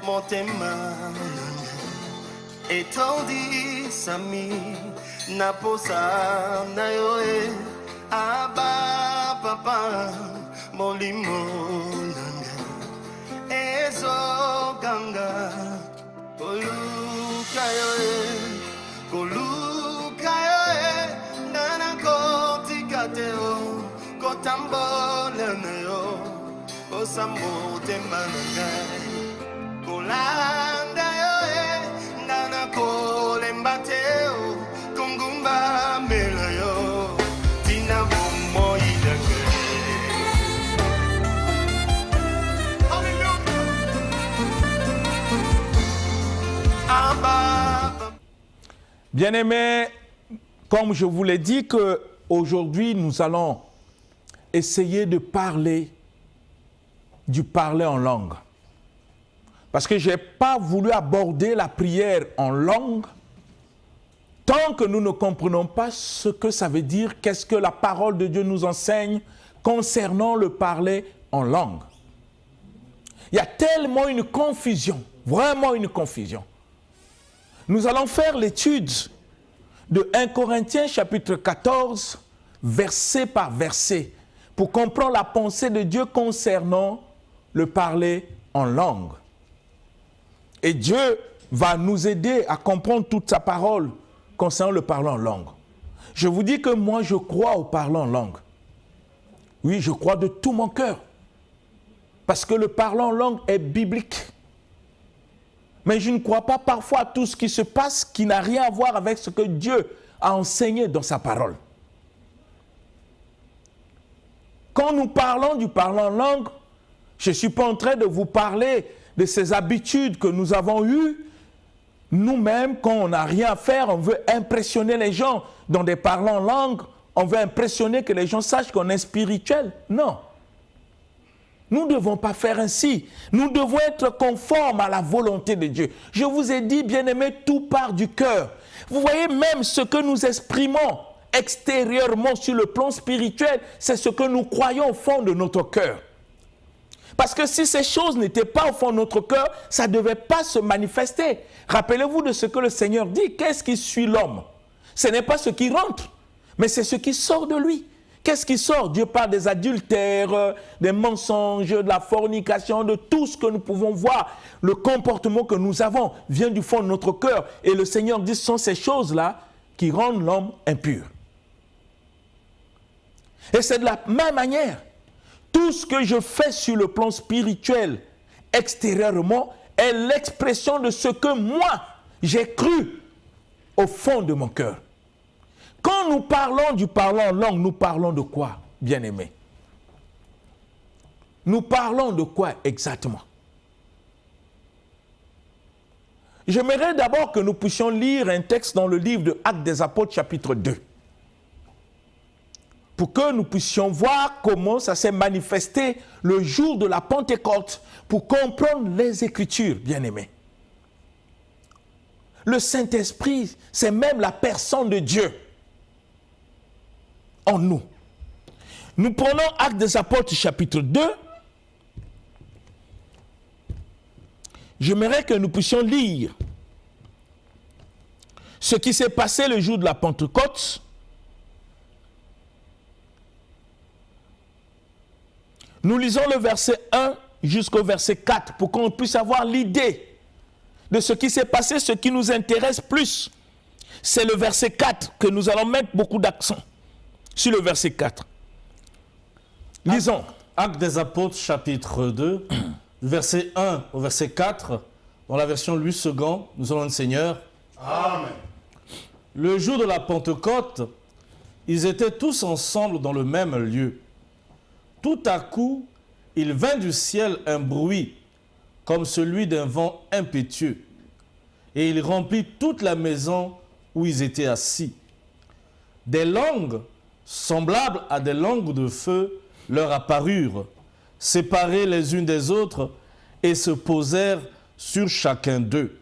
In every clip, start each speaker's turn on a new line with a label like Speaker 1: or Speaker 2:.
Speaker 1: motema etondi sami naposa na yo aba papa molimo nanga ezo ganga koluka yo nana kotikateo kotambola na yo osamotema nanga kolanda yo nana kolembateo kungumba mela yo tina bomo idake.
Speaker 2: Bien-aimés, comme je vous l'ai dit, qu'aujourd'hui nous allons essayer de parler du parler en langue. Parce que je n'ai pas voulu aborder la prière en langue tant que nous ne comprenons pas ce que ça veut dire, qu'est-ce que la parole de Dieu nous enseigne concernant le parler en langue. Il y a tellement une confusion, vraiment une confusion. Nous allons faire l'étude de 1 Corinthiens chapitre 14, verset par verset, pour comprendre la pensée de Dieu concernant le parler en langue. Et Dieu va nous aider à comprendre toute sa parole concernant le parler en langue. Je vous dis que moi, je crois au parler en langue. Oui, je crois de tout mon cœur. Parce que le parler en langue est biblique. Mais je ne crois pas parfois à tout ce qui se passe qui n'a rien à voir avec ce que Dieu a enseigné dans sa parole. Quand nous parlons du parler en langue, je ne suis pas en train de vous parler de ces habitudes que nous avons eues. Nous-mêmes, quand on n'a rien à faire, on veut impressionner les gens dans des parlants en langue. On veut impressionner que les gens sachent qu'on est spirituel. Non. Nous ne devons pas faire ainsi. Nous devons être conformes à la volonté de Dieu. Je vous ai dit, bien-aimés, tout part du cœur. Vous voyez, même ce que nous exprimons extérieurement sur le plan spirituel, c'est ce que nous croyons au fond de notre cœur. Parce que si ces choses n'étaient pas au fond de notre cœur, ça ne devait pas se manifester. Rappelez-vous de ce que le Seigneur dit. Qu'est-ce qui suit l'homme? Ce n'est pas ce qui rentre, mais c'est ce qui sort de lui. Qu'est-ce qui sort? Dieu parle des adultères, des mensonges, de la fornication, de tout ce que nous pouvons voir. Le comportement que nous avons vient du fond de notre cœur. Et le Seigneur dit, ce sont ces choses-là qui rendent l'homme impur. Et c'est de la même manière. Tout ce que je fais sur le plan spirituel, extérieurement, est l'expression de ce que moi, j'ai cru au fond de mon cœur. Quand nous parlons du parler en langue, nous parlons de quoi, bien-aimés? Nous parlons de quoi exactement? J'aimerais d'abord que nous puissions lire un texte dans le livre de Actes des Apôtres, chapitre 2. Pour que nous puissions voir comment ça s'est manifesté le jour de la Pentecôte, pour comprendre les Écritures, bien-aimés. Le Saint-Esprit, c'est même la personne de Dieu en nous. Nous prenons Actes des Apôtres, chapitre 2. J'aimerais que nous puissions lire ce qui s'est passé le jour de la Pentecôte. Nous lisons le verset 1 jusqu'au verset 4 pour qu'on puisse avoir l'idée de ce qui s'est passé. Ce qui nous intéresse plus, c'est le verset 4 que nous allons mettre beaucoup d'accent sur le verset 4. Lisons.
Speaker 3: Actes des Apôtres, chapitre 2, verset 1 au verset 4, dans la version Louis II, nous allons le Seigneur.
Speaker 1: Amen.
Speaker 3: Le jour de la Pentecôte, ils étaient tous ensemble dans le même lieu. Tout à coup, il vint du ciel un bruit, comme celui d'un vent impétueux, et il remplit toute la maison où ils étaient assis. Des langues, semblables à des langues de feu, leur apparurent, séparées les unes des autres, et se posèrent sur chacun d'eux.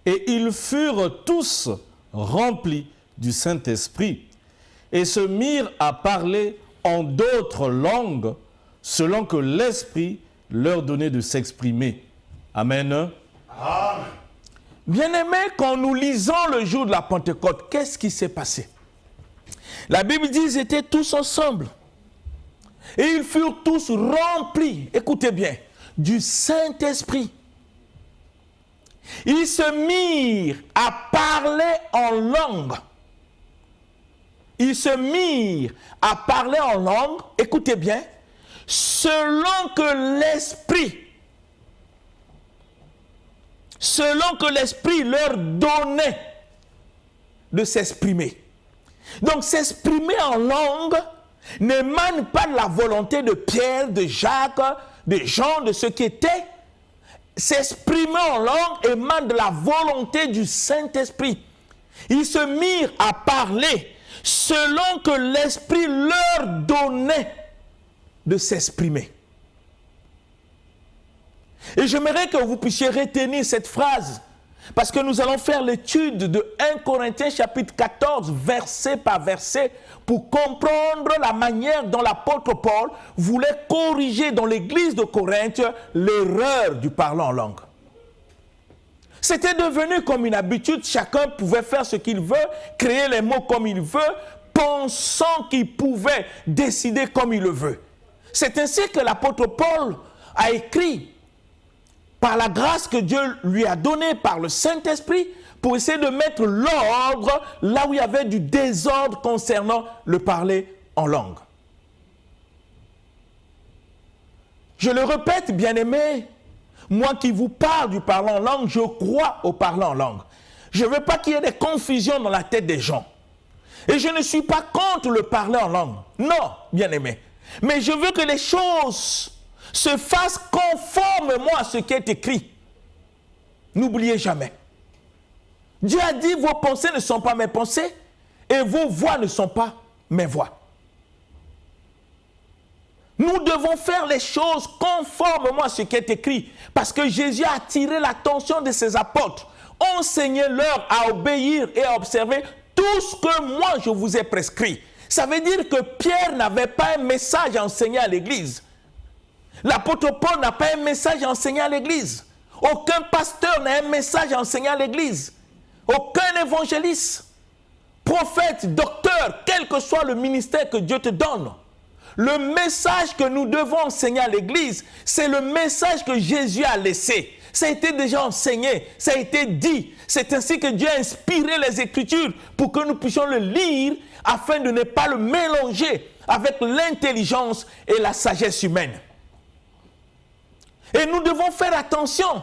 Speaker 3: Et ils furent tous remplis du Saint-Esprit, et se mirent à parler en d'autres langues, selon que l'Esprit leur donnait de s'exprimer. Amen.
Speaker 1: Amen.
Speaker 2: Bien-aimés, quand nous lisons le jour de la Pentecôte, qu'est-ce qui s'est passé? La Bible dit qu'ils étaient tous ensemble. Et ils furent tous remplis, écoutez bien, du Saint-Esprit. Ils se mirent à parler en langue. Ils se mirent à parler en langue, écoutez bien, selon que l'Esprit leur donnait de s'exprimer. Donc s'exprimer en langue n'émane pas de la volonté de Pierre, de Jacques, de Jean, de ceux qui étaient. S'exprimer en langue émane de la volonté du Saint-Esprit. Ils se mirent à parler selon que l'Esprit leur donnait de s'exprimer. Et j'aimerais que vous puissiez retenir cette phrase, parce que nous allons faire l'étude de 1 Corinthiens chapitre 14, verset par verset, pour comprendre la manière dont l'apôtre Paul voulait corriger dans l'église de Corinthe l'erreur du parler en langue. C'était devenu comme une habitude, chacun pouvait faire ce qu'il veut, créer les mots comme il veut, pensant qu'il pouvait décider comme il le veut. C'est ainsi que l'apôtre Paul a écrit, par la grâce que Dieu lui a donnée par le Saint-Esprit, pour essayer de mettre l'ordre là où il y avait du désordre concernant le parler en langue. Je le répète, bien-aimés, moi qui vous parle du parler en langue, je crois au parler en langue. Je ne veux pas qu'il y ait des confusions dans la tête des gens. Et je ne suis pas contre le parler en langue. Non, bien-aimés. Mais je veux que les choses se fassent conformément à ce qui est écrit. N'oubliez jamais. Dieu a dit, vos pensées ne sont pas mes pensées et vos voix ne sont pas mes voix. Nous devons faire les choses conformément à ce qui est écrit, parce que Jésus a attiré l'attention de ses apôtres. Enseignez-leur à obéir et à observer tout ce que moi je vous ai prescrit. Ça veut dire que Pierre n'avait pas un message à enseigner à l'église. L'apôtre Paul n'a pas un message à enseigner à l'église. Aucun pasteur n'a un message à enseigner à l'église. Aucun évangéliste, prophète, docteur, quel que soit le ministère que Dieu te donne. Le message que nous devons enseigner à l'église, c'est le message que Jésus a laissé. Ça a été déjà enseigné, ça a été dit. C'est ainsi que Dieu a inspiré les Écritures pour que nous puissions le lire afin de ne pas le mélanger avec l'intelligence et la sagesse humaine. Et nous devons faire attention.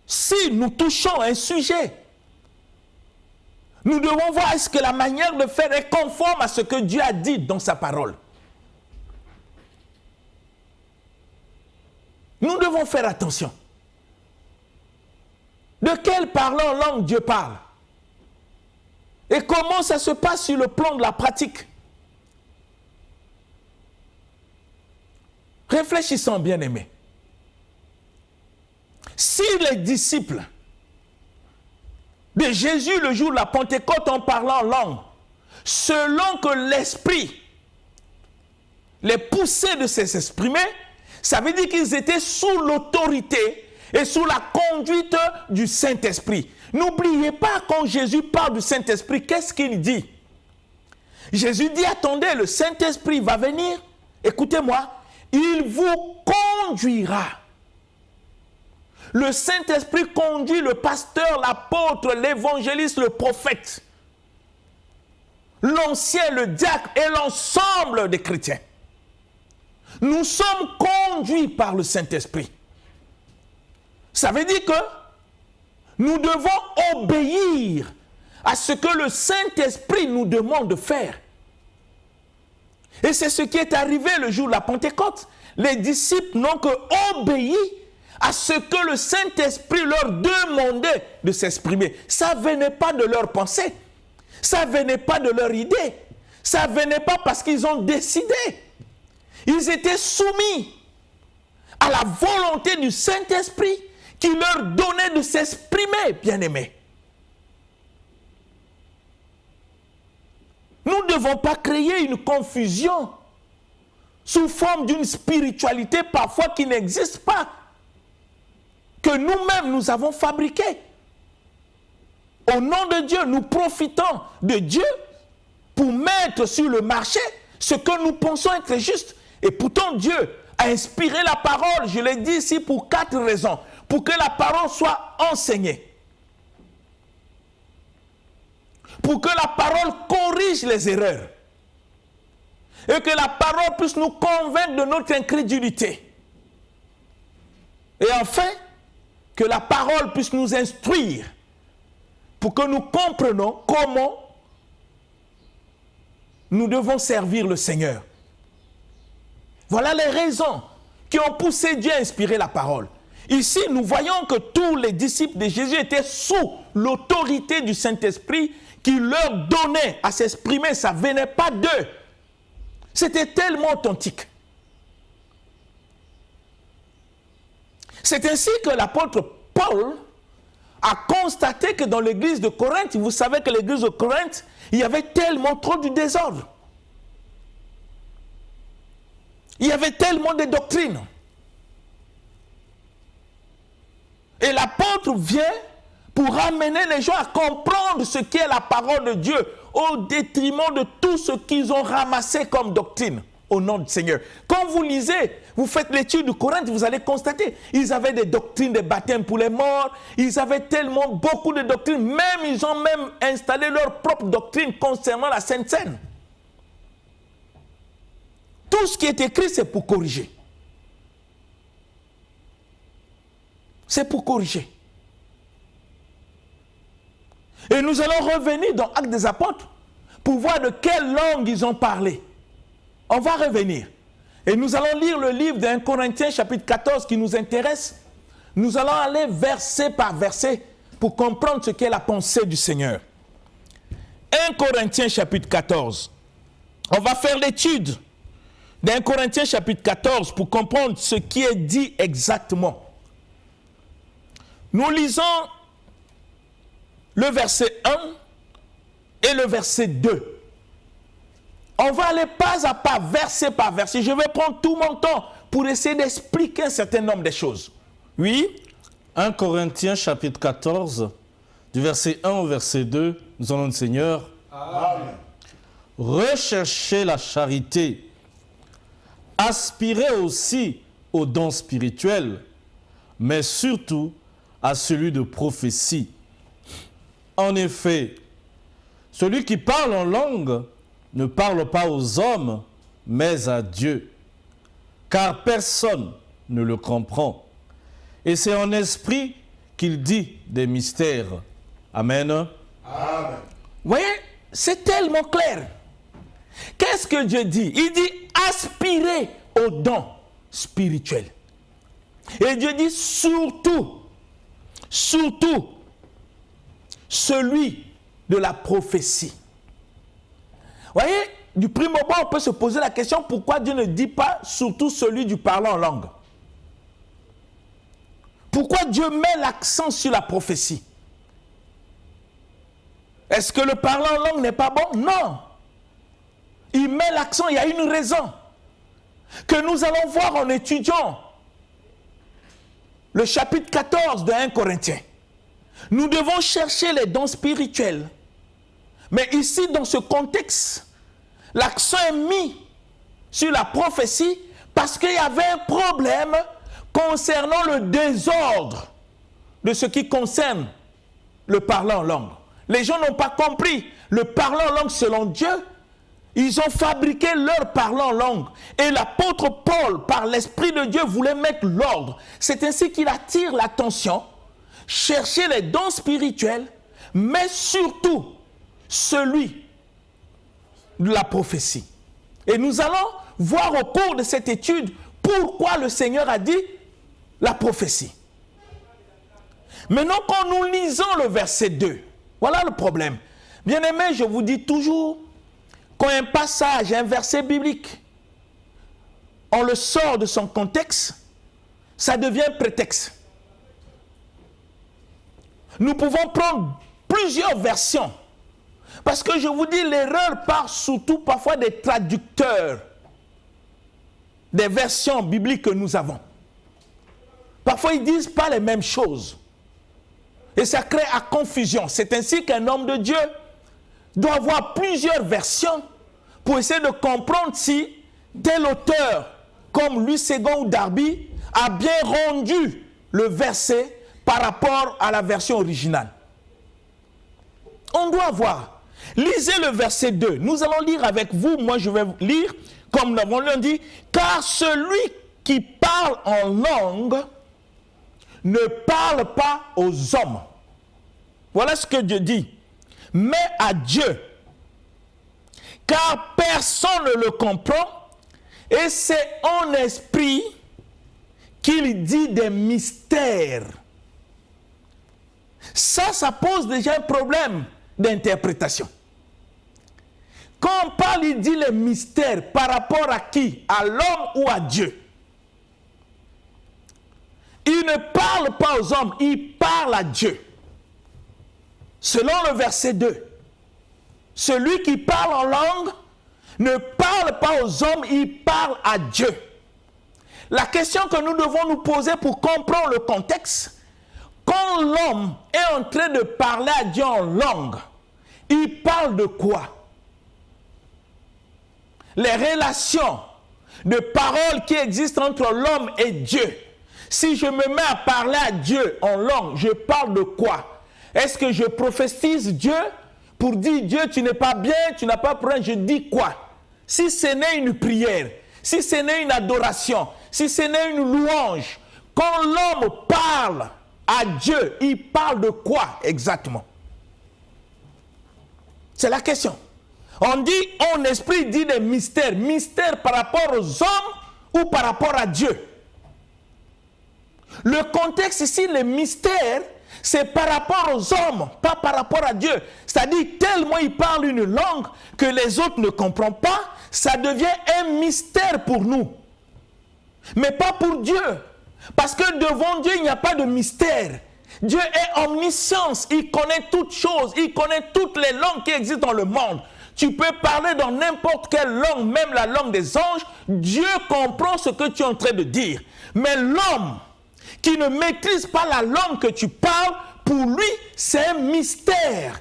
Speaker 2: Si nous touchons un sujet, nous devons voir est-ce que la manière de faire est conforme à ce que Dieu a dit dans sa parole. Nous devons faire attention. De quel parlant en langue Dieu parle? Et comment ça se passe sur le plan de la pratique? Réfléchissons, bien-aimés. Si les disciples de Jésus le jour de la Pentecôte en parlant en langue, selon que l'Esprit les poussait de s'exprimer, ça veut dire qu'ils étaient sous l'autorité et sous la conduite du Saint-Esprit. N'oubliez pas, quand Jésus parle du Saint-Esprit, qu'est-ce qu'il dit? Jésus dit, attendez, le Saint-Esprit va venir, écoutez-moi, il vous conduira. Le Saint-Esprit conduit le pasteur, l'apôtre, l'évangéliste, le prophète, l'ancien, le diacre et l'ensemble des chrétiens. Nous sommes conduits par le Saint-Esprit. Ça veut dire que nous devons obéir à ce que le Saint-Esprit nous demande de faire. Et c'est ce qui est arrivé le jour de la Pentecôte. Les disciples n'ont que obéi à ce que le Saint-Esprit leur demandait de s'exprimer. Ça ne venait pas de leur pensée. Ça ne venait pas de leur idée. Ça ne venait pas parce qu'ils ont décidé. Ils étaient soumis à la volonté du Saint-Esprit qui leur donnait de s'exprimer, bien-aimés. Nous ne devons pas créer une confusion sous forme d'une spiritualité parfois qui n'existe pas. que nous-mêmes nous avons fabriquées. Au nom de Dieu, nous profitons de Dieu pour mettre sur le marché ce que nous pensons être juste. Et pourtant, Dieu a inspiré la parole, je l'ai dit ici, pour 4 raisons. Pour que la parole soit enseignée. Pour que la parole corrige les erreurs. Et que la parole puisse nous convaincre de notre incrédulité. Et enfin, que la parole puisse nous instruire pour que nous comprenions comment nous devons servir le Seigneur. Voilà les raisons qui ont poussé Dieu à inspirer la parole. Ici, nous voyons que tous les disciples de Jésus étaient sous l'autorité du Saint-Esprit qui leur donnait à s'exprimer. Ça ne venait pas d'eux. C'était tellement authentique. C'est ainsi que l'apôtre Paul a constaté que dans l'église de Corinthe, vous savez que l'église de Corinthe, il y avait tellement trop du désordre. Il y avait tellement de doctrines. Et l'apôtre vient pour amener les gens à comprendre ce qu'est la parole de Dieu au détriment de tout ce qu'ils ont ramassé comme doctrine au nom du Seigneur. Quand vous lisez, vous faites l'étude de Corinthe, vous allez constater, ils avaient des doctrines de baptême pour les morts, ils avaient tellement beaucoup de doctrines, même ils ont même installé leur propre doctrine concernant la Sainte Seine. Tout ce qui est écrit, c'est pour corriger. C'est pour corriger. Et nous allons revenir dans Actes des Apôtres pour voir de quelle langue ils ont parlé. On va revenir. Et nous allons lire le livre d'1 Corinthiens chapitre 14 qui nous intéresse. Nous allons aller verset par verset pour comprendre ce qu'est la pensée du Seigneur. 1 Corinthiens chapitre 14. On va faire l'étude d'1 Corinthiens chapitre 14 pour comprendre ce qui est dit exactement. Nous lisons le verset 1 et le verset 2. On va aller pas à pas, verset par verset. Je vais prendre tout mon temps pour essayer d'expliquer un certain nombre de choses. Oui.
Speaker 3: 1 Corinthiens chapitre 14, du verset 1 au verset 2, nous allons le Seigneur.
Speaker 1: Amen.
Speaker 3: Recherchez la charité. Aspirez aussi aux dons spirituels, mais surtout à celui de prophétie. En effet, celui qui parle en langue ne parle pas aux hommes, mais à Dieu, car personne ne le comprend. Et c'est en esprit qu'il dit des mystères. Amen.
Speaker 1: Amen.
Speaker 2: Vous voyez, c'est tellement clair. Qu'est-ce que Dieu dit? Il dit aspirer aux dons spirituels. Et Dieu dit surtout celui de la prophétie. Vous voyez, du prime abord, on peut se poser la question pourquoi Dieu ne dit pas surtout celui du parlant en langue. Pourquoi Dieu met l'accent sur la prophétie? Est-ce que le parlant en langue n'est pas bon? Non. Il met l'accent, il y a une raison que nous allons voir en étudiant le chapitre 14 de 1 Corinthiens. Nous devons chercher les dons spirituels. Mais ici, dans ce contexte, l'accent est mis sur la prophétie parce qu'il y avait un problème concernant le désordre de ce qui concerne le parlant en langue. Les gens n'ont pas compris le parlant en langue selon Dieu. Ils ont fabriqué leur parlant en langue. Et l'apôtre Paul, par l'Esprit de Dieu, voulait mettre l'ordre. C'est ainsi qu'il attire l'attention. Chercher les dons spirituels, mais surtout celui de la prophétie. Et nous allons voir au cours de cette étude pourquoi le Seigneur a dit la prophétie. Maintenant, quand nous lisons le verset 2, voilà le problème. Bien-aimés, je vous dis toujours, quand un passage, un verset biblique, on le sort de son contexte, ça devient prétexte. Nous pouvons prendre plusieurs versions. Parce que je vous dis, l'erreur part surtout parfois des traducteurs des versions bibliques que nous avons. Parfois, ils ne disent pas les mêmes choses. Et ça crée à confusion. C'est ainsi qu'un homme de Dieu doit avoir plusieurs versions pour essayer de comprendre si tel auteur, comme Louis Ségon ou Darby, a bien rendu le verset par rapport à la version originale. On doit voir. Lisez le verset 2. Nous allons lire avec vous. Moi, je vais lire, comme nous l'avons dit, car celui qui parle en langue ne parle pas aux hommes. Voilà ce que Dieu dit. Mais à Dieu. Car personne ne le comprend. Et c'est en esprit qu'il dit des mystères. Ça pose déjà un problème d'interprétation. Quand on parle, il dit les mystères par rapport à qui? À l'homme ou à Dieu? Il ne parle pas aux hommes, il parle à Dieu. Selon le verset 2, celui qui parle en langue ne parle pas aux hommes, il parle à Dieu. La question que nous devons nous poser pour comprendre le contexte, quand l'homme est en train de parler à Dieu en langue, il parle de quoi? Les relations de paroles qui existent entre l'homme et Dieu. Si je me mets à parler à Dieu en langue, je parle de quoi? Est-ce que je prophétise Dieu pour dire Dieu, tu n'es pas bien, tu n'as pas problème? Je dis quoi? Si ce n'est une prière, si ce n'est une adoration, si ce n'est une louange, quand l'homme parle à Dieu, il parle de quoi exactement? C'est la question. On dit, en esprit dit des mystères. Mystères par rapport aux hommes ou par rapport à Dieu? Le contexte ici, les mystères, c'est par rapport aux hommes, pas par rapport à Dieu. C'est-à-dire, tellement il parle une langue que les autres ne comprennent pas, ça devient un mystère pour nous. Mais pas pour Dieu. Parce que devant Dieu, il n'y a pas de mystère. Dieu est omniscience, il connaît toutes choses, il connaît toutes les langues qui existent dans le monde. Tu peux parler dans n'importe quelle langue, même la langue des anges, Dieu comprend ce que tu es en train de dire. Mais l'homme qui ne maîtrise pas la langue que tu parles, pour lui, c'est un mystère.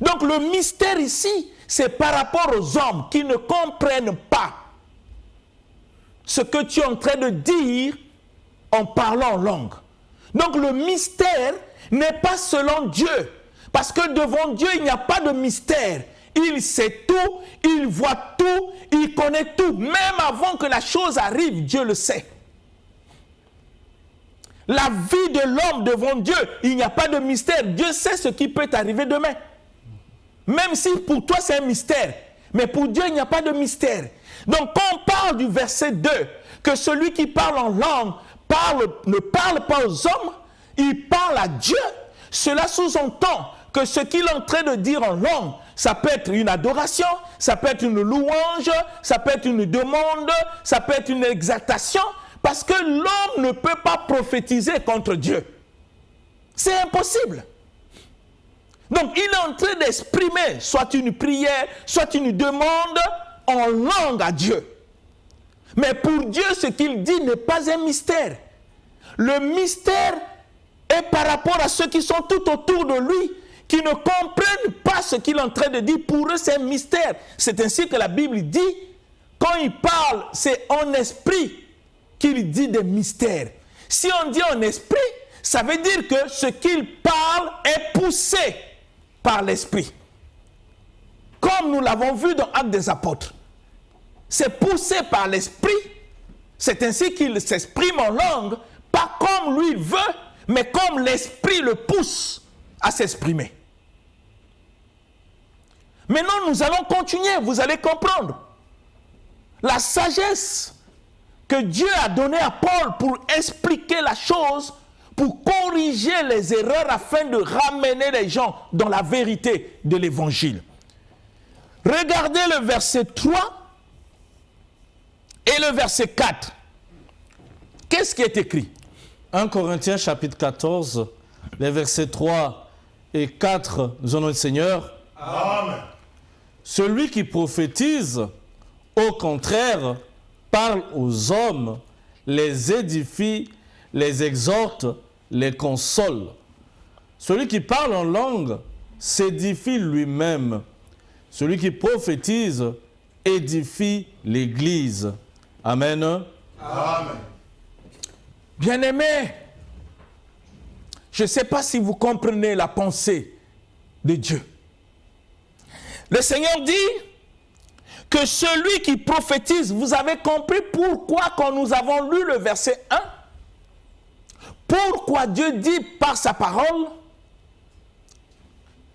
Speaker 2: Donc le mystère ici, c'est par rapport aux hommes qui ne comprennent pas ce que tu es en train de dire en parlant en langue. Donc le mystère n'est pas selon Dieu. Parce que devant Dieu, il n'y a pas de mystère. Il sait tout, il voit tout, il connaît tout. Même avant que la chose arrive, Dieu le sait. La vie de l'homme devant Dieu, il n'y a pas de mystère. Dieu sait ce qui peut arriver demain. Même si pour toi c'est un mystère. Mais pour Dieu, il n'y a pas de mystère. Donc quand on parle du verset 2, que celui qui parle en langue ne parle pas aux hommes, il parle à Dieu, cela sous-entend que ce qu'il est en train de dire en langue, ça peut être une adoration, ça peut être une louange, ça peut être une demande, ça peut être une exaltation, parce que l'homme ne peut pas prophétiser contre Dieu. C'est impossible. Donc il est en train d'exprimer soit une prière, soit une demande en langue à Dieu. Mais pour Dieu, ce qu'il dit n'est pas un mystère. Le mystère est par rapport à ceux qui sont tout autour de lui, qui ne comprennent pas ce qu'il est en train de dire. Pour eux, c'est un mystère. C'est ainsi que la Bible dit, quand il parle, c'est en esprit qu'il dit des mystères. Si on dit en esprit, ça veut dire que ce qu'il parle est poussé par l'esprit. Comme nous l'avons vu dans Actes des Apôtres. C'est poussé par l'esprit. C'est ainsi qu'il s'exprime en langue, pas comme lui veut, mais comme l'esprit le pousse à s'exprimer. Maintenant, nous allons continuer, vous allez comprendre. La sagesse que Dieu a donnée à Paul pour expliquer la chose, pour corriger les erreurs afin de ramener les gens dans la vérité de l'évangile. Regardez le verset 3 et le verset 4. Qu'est-ce qui est écrit?
Speaker 3: 1 Corinthiens chapitre 14, les versets 3 et 4, nous allons le Seigneur.
Speaker 1: Amen.
Speaker 3: Celui qui prophétise, au contraire, parle aux hommes, les édifie, les exhorte, les console. Celui qui parle en langue s'édifie lui-même. Celui qui prophétise édifie l'Église. Amen.
Speaker 1: Amen.
Speaker 2: Bien-aimés, je ne sais pas si vous comprenez la pensée de Dieu. Le Seigneur dit que celui qui prophétise, vous avez compris pourquoi quand nous avons lu le verset 1, pourquoi Dieu dit par sa parole,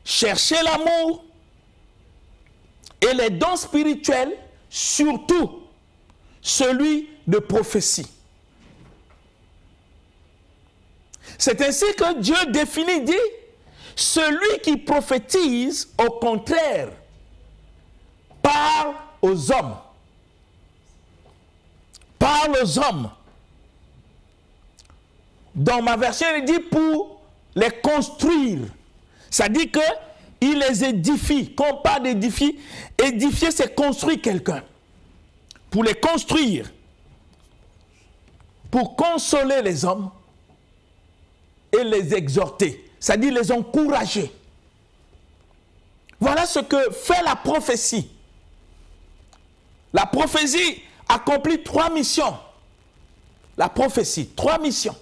Speaker 2: cherchez l'amour et les dons spirituels, surtout celui de prophétie. C'est ainsi que Dieu définit, dit, celui qui prophétise, au contraire, parle aux hommes. Parle aux hommes. Dans ma version, il dit pour les construire. Ça dit qu'il les édifie. Quand on parle d'édifier, édifier, c'est construire quelqu'un. Pour les construire. Pour consoler les hommes et les exhorter. Ça dit les encourager. Voilà ce que fait la prophétie. La prophétie accomplit 3 missions. La prophétie, 3 missions.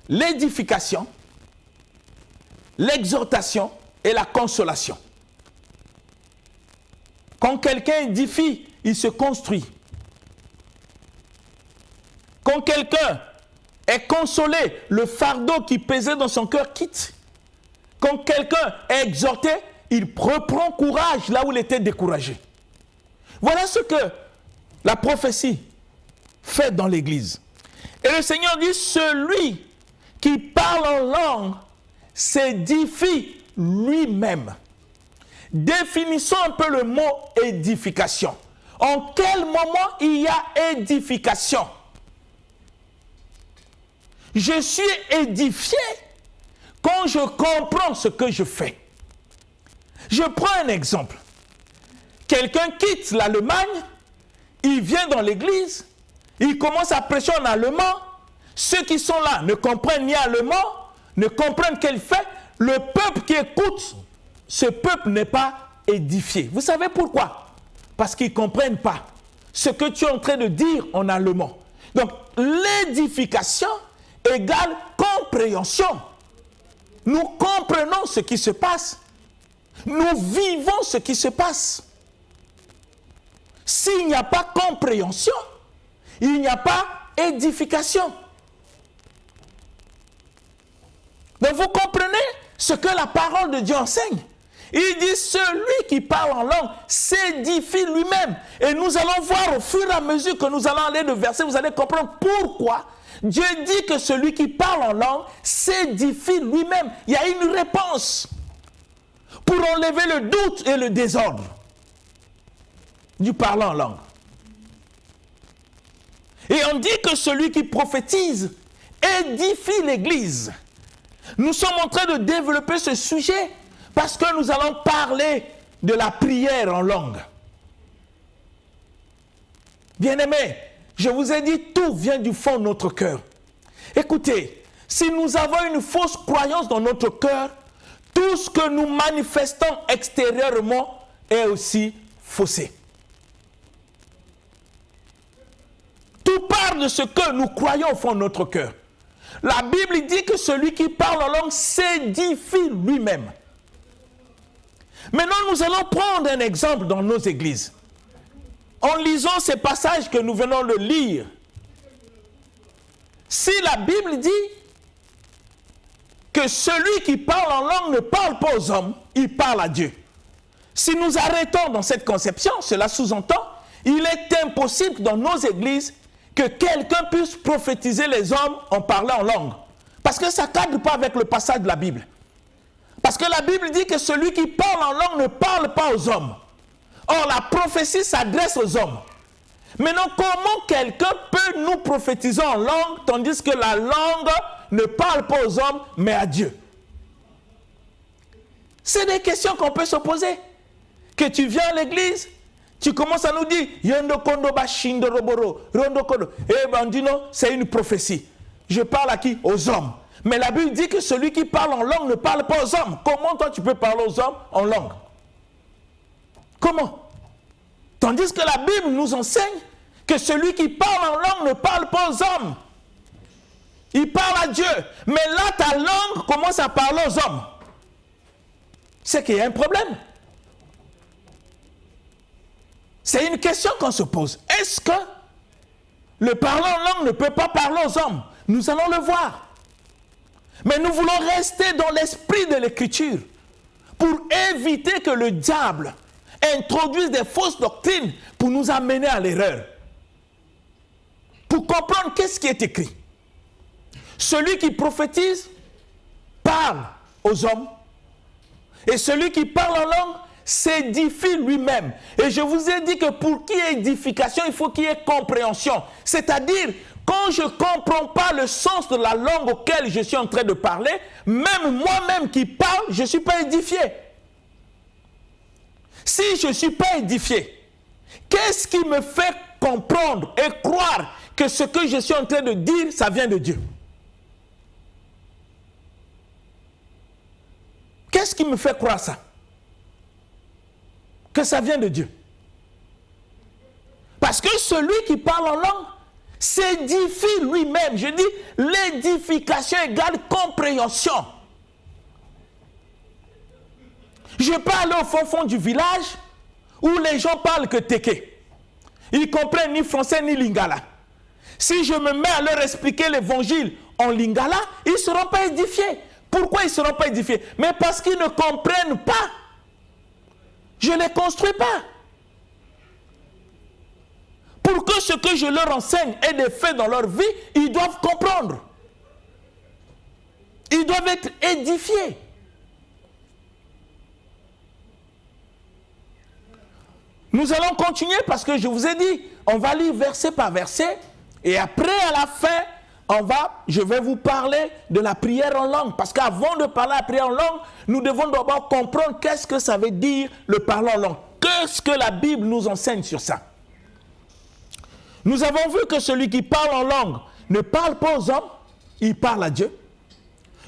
Speaker 2: L'édification, l'exhortation et la consolation. Quand quelqu'un édifie, il se construit. Quand quelqu'un est consolé, le fardeau qui pesait dans son cœur quitte. Quand quelqu'un est exhorté, il reprend courage là où il était découragé. Voilà ce que la prophétie fait dans l'Église. Et le Seigneur dit, celui qui parle en langue s'édifie lui-même. Définissons un peu le mot édification. En quel moment il y a édification? Je suis édifié quand je comprends ce que je fais. Je prends un exemple. Quelqu'un quitte l'Allemagne, il vient dans l'église, il commence à prêcher en allemand. Ceux qui sont là ne comprennent ni allemand, ne comprennent qu'elle fait. Le peuple qui écoute, ce peuple n'est pas édifié. Vous savez pourquoi? Parce qu'ils ne comprennent pas ce que tu es en train de dire en allemand. Donc, l'édification égale compréhension. Nous comprenons ce qui se passe. Nous vivons ce qui se passe. S'il n'y a pas compréhension, il n'y a pas édification. Donc vous comprenez ce que la parole de Dieu enseigne. Il dit, celui qui parle en langue s'édifie lui-même. Et nous allons voir au fur et à mesure que nous allons aller de verset, vous allez comprendre pourquoi Dieu dit que celui qui parle en langue s'édifie lui-même. Il y a une réponse pour enlever le doute et le désordre du parlant en langue. Et on dit que celui qui prophétise édifie l'Église. Nous sommes en train de développer ce sujet parce que nous allons parler de la prière en langue. Bien-aimés, je vous ai dit, tout vient du fond de notre cœur. Écoutez, si nous avons une fausse croyance dans notre cœur, tout ce que nous manifestons extérieurement est aussi faussé. Tout part de ce que nous croyons au fond de notre cœur. La Bible dit que celui qui parle en langue s'édifie lui-même. Maintenant, nous allons prendre un exemple dans nos églises. En lisant ces passages que nous venons de lire, si la Bible dit que celui qui parle en langue ne parle pas aux hommes, il parle à Dieu. Si nous arrêtons dans cette conception, cela sous-entend, il est impossible dans nos églises que quelqu'un puisse prophétiser les hommes en parlant en langue. Parce que ça ne cadre pas avec le passage de la Bible. Parce que la Bible dit que celui qui parle en langue ne parle pas aux hommes. Or, la prophétie s'adresse aux hommes. Maintenant, comment quelqu'un peut nous prophétiser en langue, tandis que la langue ne parle pas aux hommes, mais à Dieu? C'est des questions qu'on peut se poser. Que tu viens à l'église, tu commences à nous dire, Yondo Kondo Bashindo Roboro, Rondo Kondo. Eh bien, on dit non, c'est une prophétie. Je parle à qui? Aux hommes. Mais la Bible dit que celui qui parle en langue ne parle pas aux hommes. Comment toi tu peux parler aux hommes en langue? Comment? Tandis que la Bible nous enseigne que celui qui parle en langue ne parle pas aux hommes. Il parle à Dieu. Mais là, ta langue commence à parler aux hommes. C'est qu'il y a un problème. C'est une question qu'on se pose. Est-ce que le parlant en langue ne peut pas parler aux hommes? Nous allons le voir. Mais nous voulons rester dans l'esprit de l'Écriture pour éviter que le diable introduise des fausses doctrines pour nous amener à l'erreur. Pour comprendre qu'est-ce qui est écrit. Celui qui prophétise parle aux hommes et celui qui parle en langue s'édifie lui-même. Et je vous ai dit que pour qu'il y ait édification, il faut qu'il y ait compréhension. C'est-à-dire, quand je ne comprends pas le sens de la langue auquel je suis en train de parler, même moi-même qui parle, je ne suis pas édifié. Si je ne suis pas édifié, qu'est-ce qui me fait comprendre et croire que ce que je suis en train de dire, ça vient de Dieu? Qu'est-ce qui me fait croire ça? Que ça vient de Dieu. Parce que celui qui parle en langue s'édifie lui-même. Je dis, l'édification égale compréhension. Je parle au fond du village où les gens parlent que téké. Ils ne comprennent ni français ni lingala. Si je me mets à leur expliquer l'évangile en lingala, ils ne seront pas édifiés. Pourquoi ils ne seront pas édifiés? Mais parce qu'ils ne comprennent pas. Je ne les construis pas. Pour que ce que je leur enseigne ait des faits dans leur vie, ils doivent comprendre. Ils doivent être édifiés. Nous allons continuer parce que je vous ai dit, on va lire verset par verset et après à la fin, je vais vous parler de la prière en langue. Parce qu'avant de parler de la prière en langue, nous devons d'abord comprendre qu'est-ce que ça veut dire le parler en langue. Qu'est-ce que la Bible nous enseigne sur ça? Nous avons vu que celui qui parle en langue ne parle pas aux hommes, il parle à Dieu.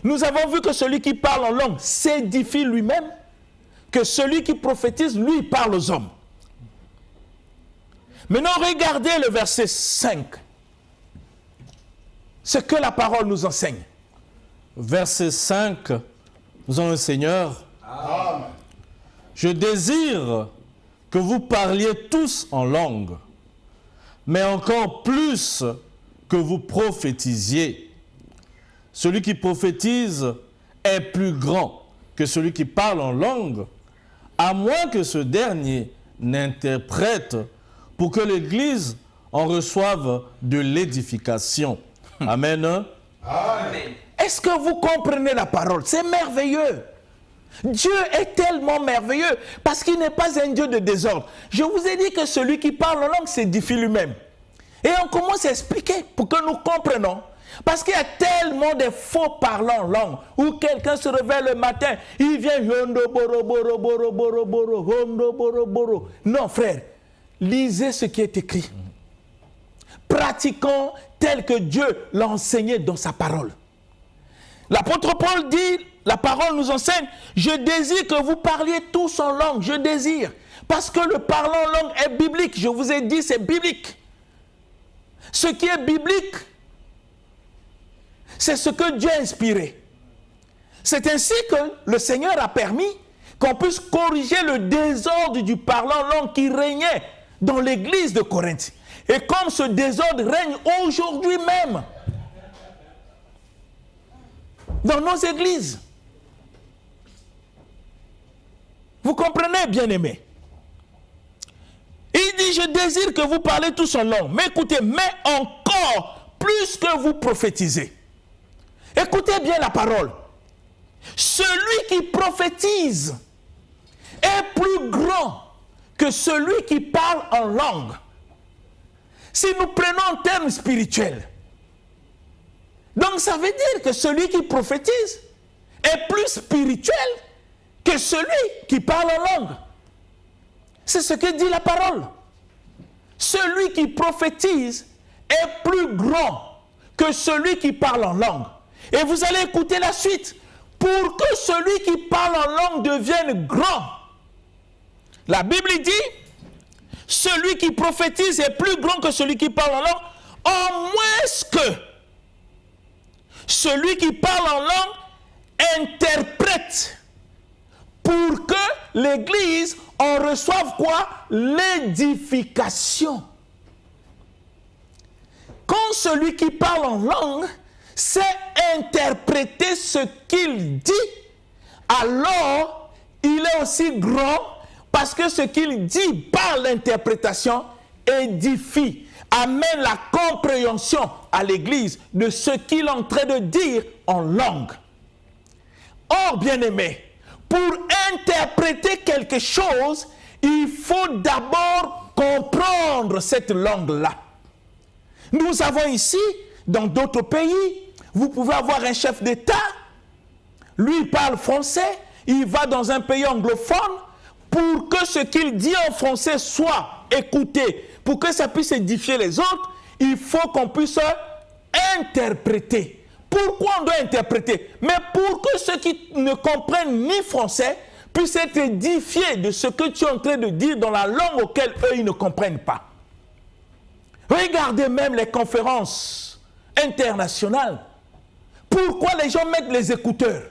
Speaker 2: Nous avons vu que celui qui parle en langue s'édifie lui-même, que celui qui prophétise, lui, parle aux hommes. Maintenant, regardez le verset 5. Ce que la parole nous enseigne.
Speaker 3: Verset 5, nous avons le Seigneur.
Speaker 1: Amen.
Speaker 3: Je désire que vous parliez tous en langue, mais encore plus que vous prophétisiez. Celui qui prophétise est plus grand que celui qui parle en langue, à moins que ce dernier n'interprète pour que l'Église en reçoive de l'édification. Amen.
Speaker 1: Amen.
Speaker 2: Est-ce que vous comprenez la parole? C'est merveilleux. Dieu est tellement merveilleux parce qu'il n'est pas un Dieu de désordre. Je vous ai dit que celui qui parle en langue s'édifie lui-même. Et on commence à expliquer pour que nous comprenions. Parce qu'il y a tellement de faux parlants en langue où quelqu'un se réveille le matin, il vient yondo boro boro boro boro boro yondo boro boro. Non frère, lisez ce qui est écrit. Pratiquons tel que Dieu l'a enseigné dans sa parole. L'apôtre Paul dit, la parole nous enseigne, je désire que vous parliez tous en langue, je désire. Parce que le parler en langue est biblique, je vous ai dit c'est biblique. Ce qui est biblique, c'est ce que Dieu a inspiré. C'est ainsi que le Seigneur a permis qu'on puisse corriger le désordre du parler en langue qui régnait dans l'église de Corinthe. Et comme ce désordre règne aujourd'hui même dans nos églises. Vous comprenez, bien-aimés? Il dit, je désire que vous parlez tous en langue. Mais écoutez, mais encore plus que vous prophétisez. Écoutez bien la parole. Celui qui prophétise est plus grand que celui qui parle en langue. Si nous prenons en termes spirituels, donc ça veut dire que celui qui prophétise est plus spirituel que celui qui parle en langue. C'est ce que dit la parole. Celui qui prophétise est plus grand que celui qui parle en langue. Et vous allez écouter la suite. Pour que celui qui parle en langue devienne grand. La Bible dit, celui qui prophétise est plus grand que celui qui parle en langue, en moins que celui qui parle en langue interprète pour que l'Église en reçoive quoi? L'édification. Quand celui qui parle en langue sait interpréter ce qu'il dit, alors il est aussi grand parce que ce qu'il dit par l'interprétation édifie, amène la compréhension à l'Église de ce qu'il est en train de dire en langue. Or, bien-aimés, pour interpréter quelque chose, il faut d'abord comprendre cette langue-là. Nous avons ici, dans d'autres pays, vous pouvez avoir un chef d'État, lui il parle français, il va dans un pays anglophone, pour que ce qu'il dit en français soit écouté, pour que ça puisse édifier les autres, il faut qu'on puisse interpréter. Pourquoi on doit interpréter? Mais pour que ceux qui ne comprennent ni français puissent être édifiés de ce que tu es en train de dire dans la langue auquel eux, ils ne comprennent pas. Regardez même les conférences internationales. Pourquoi les gens mettent les écouteurs?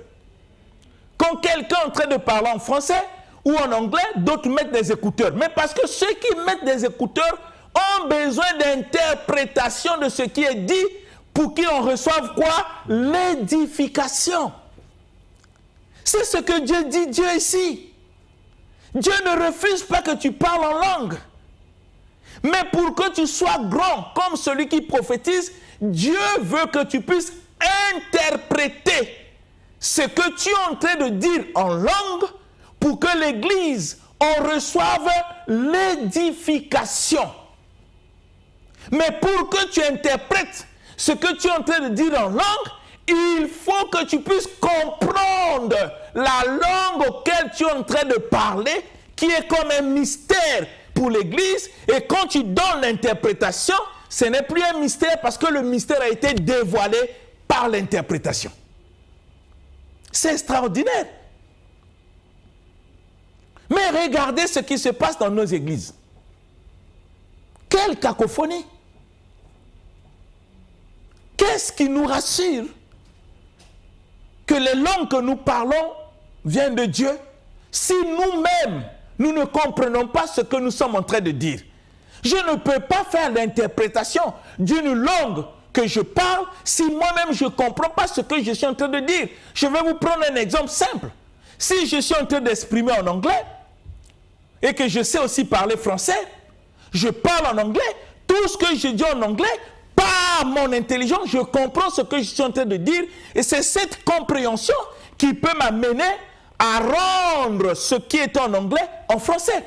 Speaker 2: Quand quelqu'un est en train de parler en français ou en anglais, d'autres mettent des écouteurs. Mais parce que ceux qui mettent des écouteurs ont besoin d'interprétation de ce qui est dit pour qu'ils en reçoivent quoi? L'édification. C'est ce que Dieu dit, Dieu ici. Dieu ne refuse pas que tu parles en langue. Mais pour que tu sois grand comme celui qui prophétise, Dieu veut que tu puisses interpréter ce que tu es en train de dire en langue pour que l'Église en reçoive l'édification. Mais pour que tu interprètes ce que tu es en train de dire en langue, il faut que tu puisses comprendre la langue auquel tu es en train de parler, qui est comme un mystère pour l'Église. Et quand tu donnes l'interprétation, ce n'est plus un mystère parce que le mystère a été dévoilé par l'interprétation. C'est extraordinaire. Mais regardez ce qui se passe dans nos églises. Quelle cacophonie! Qu'est-ce qui nous rassure que les langues que nous parlons viennent de Dieu si nous-mêmes, nous ne comprenons pas ce que nous sommes en train de dire? Je ne peux pas faire l'interprétation d'une langue que je parle si moi-même je ne comprends pas ce que je suis en train de dire. Je vais vous prendre un exemple simple. Si je suis en train d'exprimer en anglais et que je sais aussi parler français, je parle en anglais, tout ce que je dis en anglais, par mon intelligence, je comprends ce que je suis en train de dire et c'est cette compréhension qui peut m'amener à rendre ce qui est en anglais en français.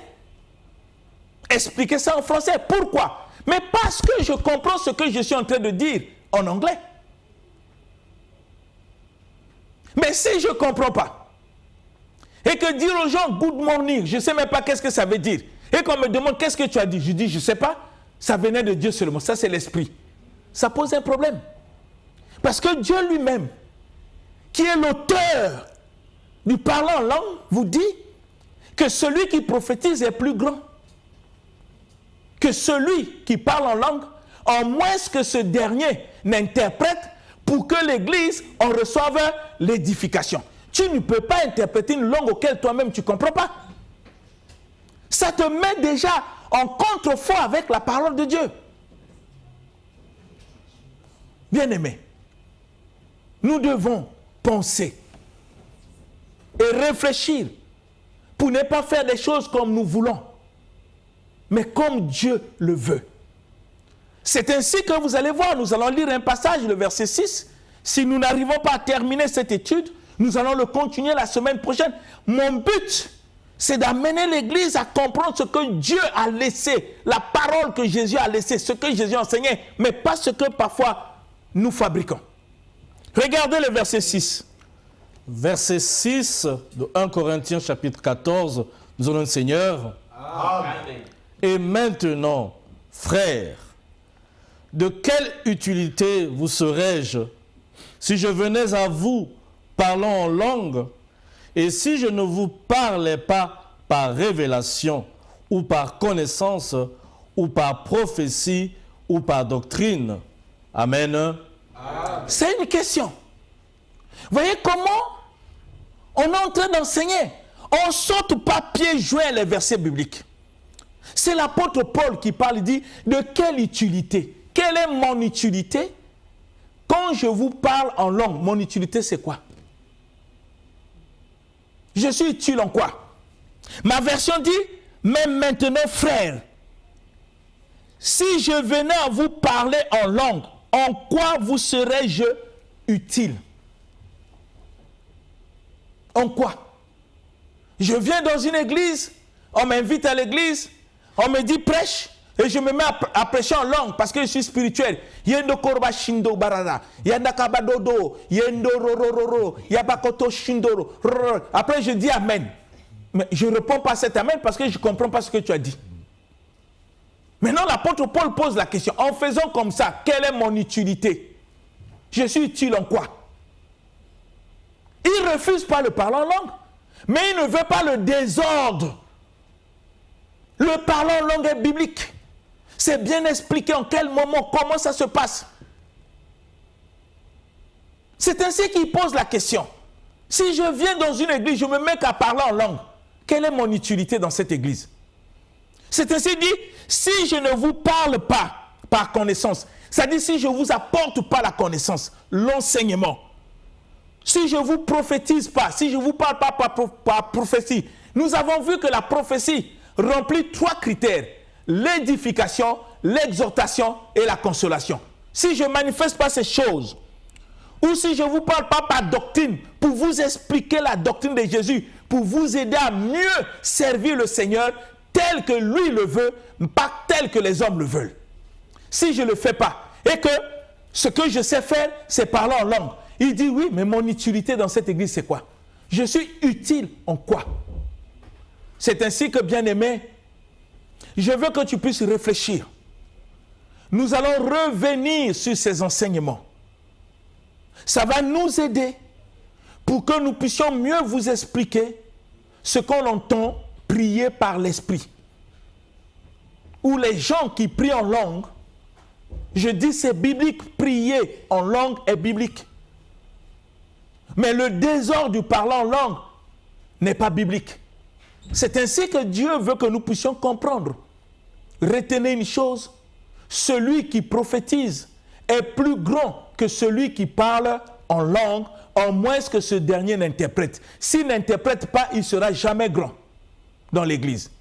Speaker 2: Expliquer ça en français. Pourquoi? Mais parce que je comprends ce que je suis en train de dire en anglais. Mais si je ne comprends pas, et que dire aux gens good morning, je ne sais même pas qu'est-ce que ça veut dire, et qu'on me demande qu'est-ce que tu as dit, je dis je ne sais pas, ça venait de Dieu seulement, ça c'est l'esprit. Ça pose un problème. Parce que Dieu lui-même, qui est l'auteur du parlant en langue, vous dit que celui qui prophétise est plus grand que celui qui parle en langue, en moins que ce dernier n'interprète pour que l'Église en reçoive l'édification. Tu ne peux pas interpréter une langue auquel toi-même tu ne comprends pas. Ça te met déjà en contrefort avec la parole de Dieu. Bien-aimés, nous devons penser et réfléchir pour ne pas faire des choses comme nous voulons, mais comme Dieu le veut. C'est ainsi que vous allez voir, nous allons lire un passage, le verset 6. Si nous n'arrivons pas à terminer cette étude, nous allons le continuer la semaine prochaine. Mon but, c'est d'amener l'Église à comprendre ce que Dieu a laissé, la parole que Jésus a laissée, ce que Jésus enseignait, mais pas ce que parfois nous fabriquons. Regardez le verset 6.
Speaker 3: Verset 6 de 1 Corinthiens chapitre 14, nous avons le Seigneur.
Speaker 1: Amen.
Speaker 3: Et maintenant, frères, de quelle utilité vous serais-je si je venais à vous parlant en langue et si je ne vous parlais pas par révélation ou par connaissance ou par prophétie ou par doctrine? Amen.
Speaker 2: C'est une question. Vous voyez comment on est en train d'enseigner. On ne saute pas pieds joints les versets bibliques. C'est l'apôtre Paul qui parle, il dit, de quelle utilité? Quelle est mon utilité? Quand je vous parle en langue, mon utilité c'est quoi? Je suis utile en quoi? Ma version dit, mais maintenant frères, si je venais à vous parler en langue, en quoi vous serais-je utile? En quoi? Je viens dans une église, on m'invite à l'église, on me dit prêche, et je me mets à prêcher en langue parce que je suis spirituel. Yendo korba shindo barara, yanda kabadodo, yendo rorororo, yabakoto shindoro. Après je dis amen. Mais je ne réponds pas à cet amen parce que je ne comprends pas ce que tu as dit. Maintenant l'apôtre Paul pose la question, en faisant comme ça, quelle est mon utilité? Je suis utile en quoi? Il ne refuse pas le parler en langue, mais il ne veut pas le désordre. Le parler en langue est biblique. C'est bien expliqué en quel moment, comment ça se passe. C'est ainsi qu'il pose la question. Si je viens dans une église, je me mets qu'à parler en langue, quelle est mon utilité dans cette église? C'est ainsi dit, si je ne vous parle pas par connaissance, c'est-à-dire si je ne vous apporte pas la connaissance, l'enseignement, si je ne vous prophétise pas, si je ne vous parle pas par prophétie, nous avons vu que la prophétie remplit 3 critères, l'édification, l'exhortation et la consolation. Si je ne manifeste pas ces choses, ou si je ne vous parle pas par doctrine, pour vous expliquer la doctrine de Jésus, pour vous aider à mieux servir le Seigneur tel que lui le veut, pas tel que les hommes le veulent. Si je ne le fais pas, et que ce que je sais faire, c'est parler en langue, il dit oui, mais mon utilité dans cette église, c'est quoi? Je suis utile en quoi? C'est ainsi que, bien-aimé, je veux que tu puisses réfléchir. Nous allons revenir sur ces enseignements. Ça va nous aider pour que nous puissions mieux vous expliquer ce qu'on entend prier par l'Esprit. Ou les gens qui prient en langue, je dis c'est biblique, prier en langue est biblique. Mais le désordre du parler en langue n'est pas biblique. C'est ainsi que Dieu veut que nous puissions comprendre. Retenez une chose, celui qui prophétise est plus grand que celui qui parle en langue, en moins que ce dernier n'interprète. S'il n'interprète pas, il ne sera jamais grand dans l'Église.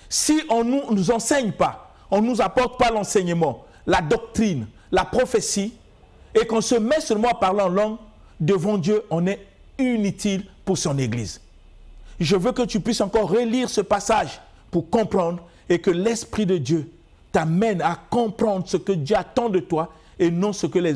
Speaker 2: Si on ne nous enseigne pas, on ne nous apporte pas l'enseignement, la doctrine, la prophétie, et qu'on se met seulement à parler en langue, devant Dieu, on est inutile pour son Église. Je veux que tu puisses encore relire ce passage pour comprendre et que l'Esprit de Dieu t'amène à comprendre ce que Dieu attend de toi et non ce que les